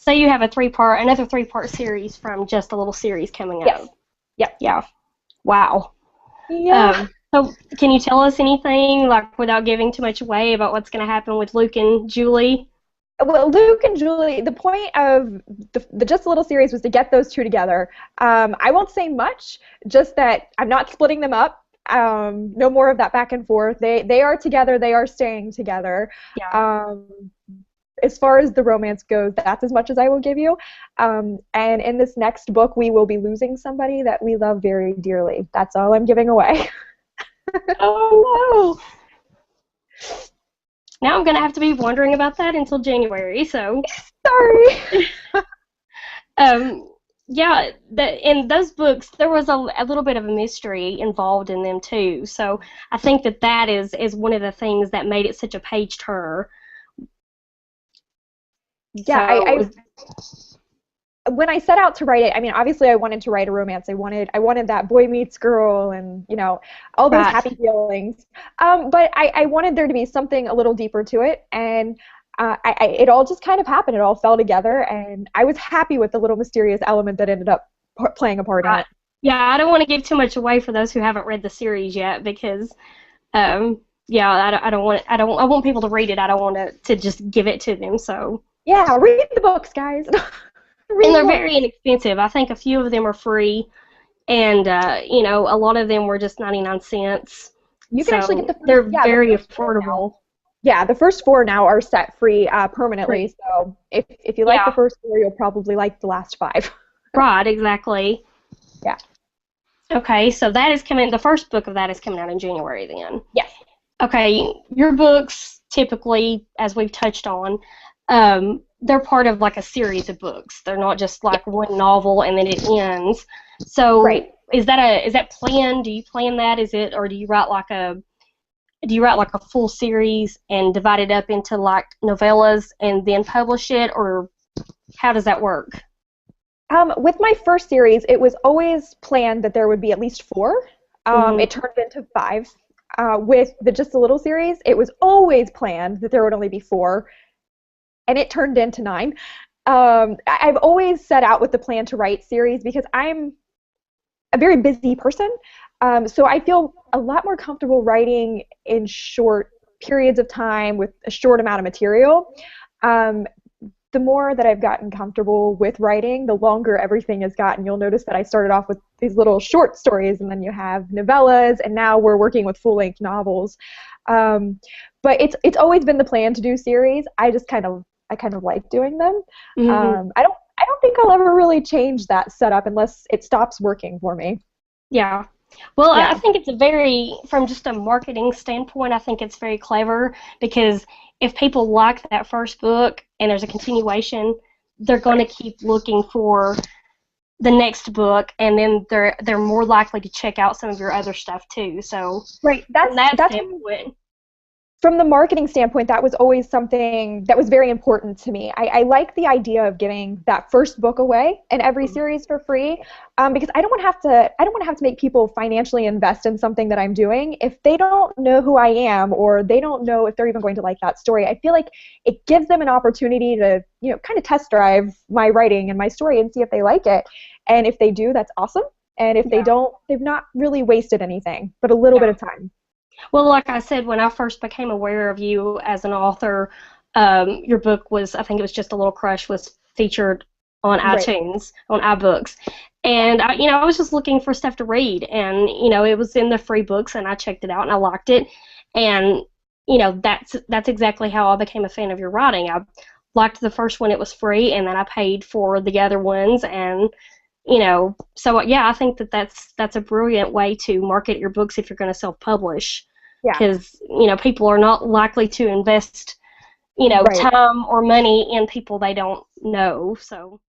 So you have another three-part series from Just a Little Series coming Yes. up. Yep. Yeah. Wow. Yeah. So can you tell us anything, like, without giving too much away about what's going to happen with Luke and Julie? Well, Luke and Julie, the point of the Just a Little series was to get those two together. I won't say much, just that I'm not splitting them up. No more of that back and forth. They are together. They are staying together. Yeah. Um, as far as the romance goes, that's as much as I will give you. And in this next book, we will be losing somebody that we love very dearly. That's all I'm giving away. Oh, no. Now I'm going to have to be wondering about that until January, so. Sorry. Yeah, in those books, there was a little bit of a mystery involved in them, too. So I think that is one of the things that made it such a page turner. Yeah, So, when I set out to write it, I mean, obviously I wanted to write a romance. I wanted that boy meets girl and, all those right. happy feelings. But I wanted there to be something a little deeper to it, and it all just kind of happened. It all fell together, and I was happy with the little mysterious element that ended up playing a part in it. Yeah, I don't want to give too much away for those who haven't read the series yet because, yeah, I want people to read it. I don't want to just give it to them. So. Yeah, read the books, guys. And they're very inexpensive. I think a few of them are free, and a lot of them were just 99 cents. You can actually get the first, they're very affordable. Yeah, the first 4 now are set free permanently. So if you like the first 4, you'll probably like the last 5. Right, exactly. Yeah. Okay, so that is coming. The first book of that is coming out in January then. Yes. Okay, your books typically, as we've touched on, they're part of like a series of books. They're not just like one novel and then it ends. So is that planned? Do you plan that? Or do you write like a full series and divide it up into like novellas and then publish it, or how does that work? With my first series, it was always planned that there would be at least 4. It turned into 5. With the Just a Little series, it was always planned that there would only be 4. And it turned into 9. I've always set out with the plan to write series because I'm a very busy person. So I feel a lot more comfortable writing in short periods of time with a short amount of material. The more that I've gotten comfortable with writing, the longer everything has gotten. You'll notice that I started off with these little short stories, and then you have novellas, and now we're working with full-length novels. But it's always been the plan to do series. I kind of like doing them. I don't think I'll ever really change that setup unless it stops working for me. Yeah. Well, I think from just a marketing standpoint, I think it's very clever because if people like that first book and there's a continuation, they're going to keep looking for the next book, and then they're more likely to check out some of your other stuff too. So that's from the marketing standpoint, that was always something that was very important to me. I like the idea of giving that first book away in every series for free, because I don't want to have to make people financially invest in something that I'm doing if they don't know who I am, or they don't know if they're even going to like that story. I feel like it gives them an opportunity to kind of test drive my writing and my story and see if they like it. And if they do, that's awesome. And if they don't, they've not really wasted anything, but a little bit of time. Well, like I said, when I first became aware of you as an author, your book was, I think it was Just a Little Crush, was featured on iTunes, on iBooks. And, I was just looking for stuff to read. And, it was in the free books, and I checked it out, and I liked it. And, that's exactly how I became a fan of your writing. I liked the first one. It was free, and then I paid for the other ones. And, so, yeah, I think that's a brilliant way to market your books if you're going to self-publish. Because, people are not likely to invest, time or money in people they don't know. So